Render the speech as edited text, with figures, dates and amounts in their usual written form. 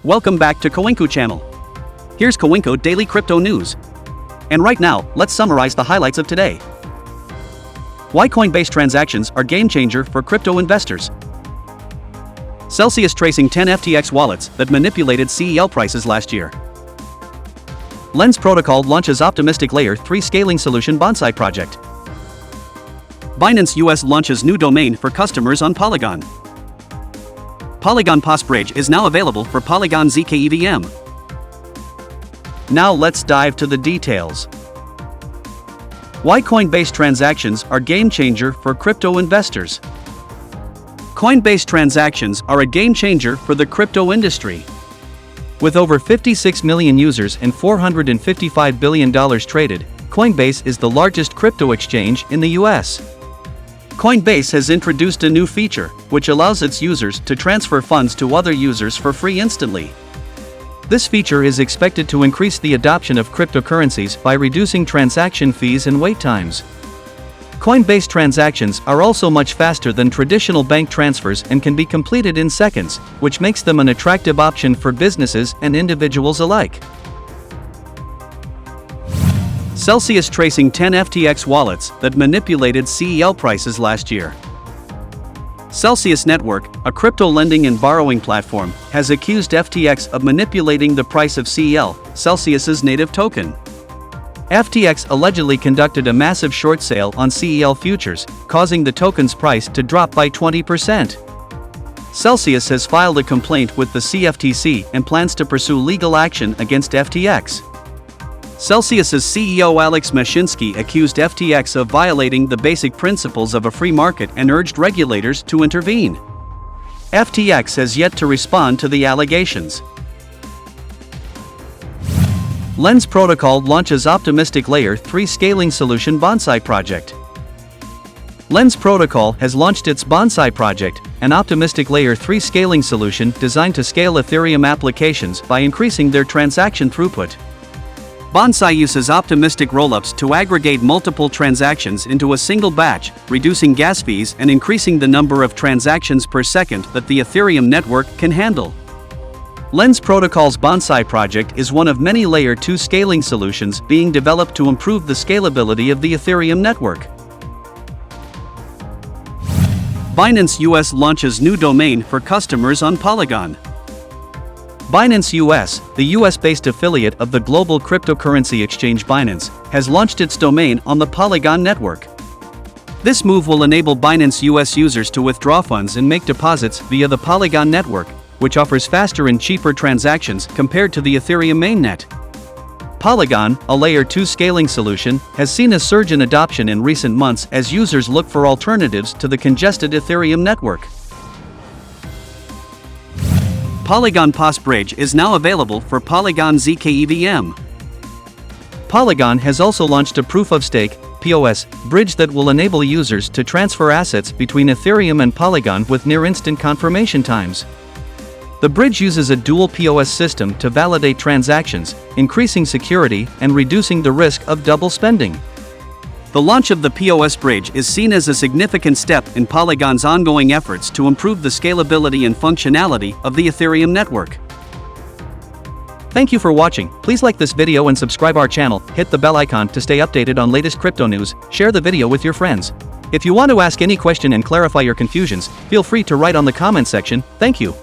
Welcome back to CoinCu channel. Here's CoinCu Daily Crypto News. And right now, let's summarize the highlights of today. Why Coinbase transactions are game changer for crypto investors. Celsius tracing 10 FTX wallets that manipulated CEL prices last year. Lens Protocol launches optimistic Layer 3 scaling solution bonsai project. Binance US launches new domain for customers on Polygon. Polygon POS Bridge is now available for Polygon ZK EVM. Now let's dive to the details. Why Coinbase transactions are game changer for crypto investors. Coinbase transactions are a game changer for the crypto industry. With over 56 million users and $455 billion traded, Coinbase is the largest crypto exchange in the US. Coinbase has introduced a new feature, which allows its users to transfer funds to other users for free instantly. This feature is expected to increase the adoption of cryptocurrencies by reducing transaction fees and wait times. Coinbase transactions are also much faster than traditional bank transfers and can be completed in seconds, which makes them an attractive option for businesses and individuals alike. Celsius tracing 10 FTX wallets that manipulated CEL prices last year. Celsius Network, a crypto lending and borrowing platform, has accused FTX of manipulating the price of CEL, Celsius's native token. FTX allegedly conducted a massive short sale on CEL futures, causing the token's price to drop by 20%. Celsius has filed a complaint with the CFTC and plans to pursue legal action against FTX. Celsius's CEO Alex Mashinsky accused FTX of violating the basic principles of a free market and urged regulators to intervene. FTX has yet to respond to the allegations. Lens Protocol launches optimistic Layer 3 scaling solution bonsai project. Lens Protocol has launched its bonsai project, an optimistic Layer 3 scaling solution designed to scale Ethereum applications by increasing their transaction throughput. Bonsai uses optimistic rollups to aggregate multiple transactions into a single batch, reducing gas fees and increasing the number of transactions per second that the Ethereum network can handle. Lens Protocol's Bonsai project is one of many Layer 2 scaling solutions being developed to improve the scalability of the Ethereum network. Binance US launches new domain for customers on Polygon. Binance US, the US-based affiliate of the global cryptocurrency exchange Binance, has launched its domain on the Polygon network. This move will enable Binance US users to withdraw funds and make deposits via the Polygon network, which offers faster and cheaper transactions compared to the Ethereum mainnet. Polygon, a Layer 2 scaling solution, has seen a surge in adoption in recent months as users look for alternatives to the congested Ethereum network. Polygon POS Bridge is now available for Polygon ZK EVM. Polygon has also launched a proof-of-stake (POS) bridge that will enable users to transfer assets between Ethereum and Polygon with near-instant confirmation times. The bridge uses a dual POS system to validate transactions, increasing security and reducing the risk of double spending. The launch of the POS bridge is seen as a significant step in Polygon's ongoing efforts to improve the scalability and functionality of the Ethereum network. Thank you for watching. Please like this video and subscribe our channel, hit the bell icon to stay updated on latest crypto news, share the video with your friends. If you want to ask any question and clarify your confusions, feel free to write on the comment section. Thank you.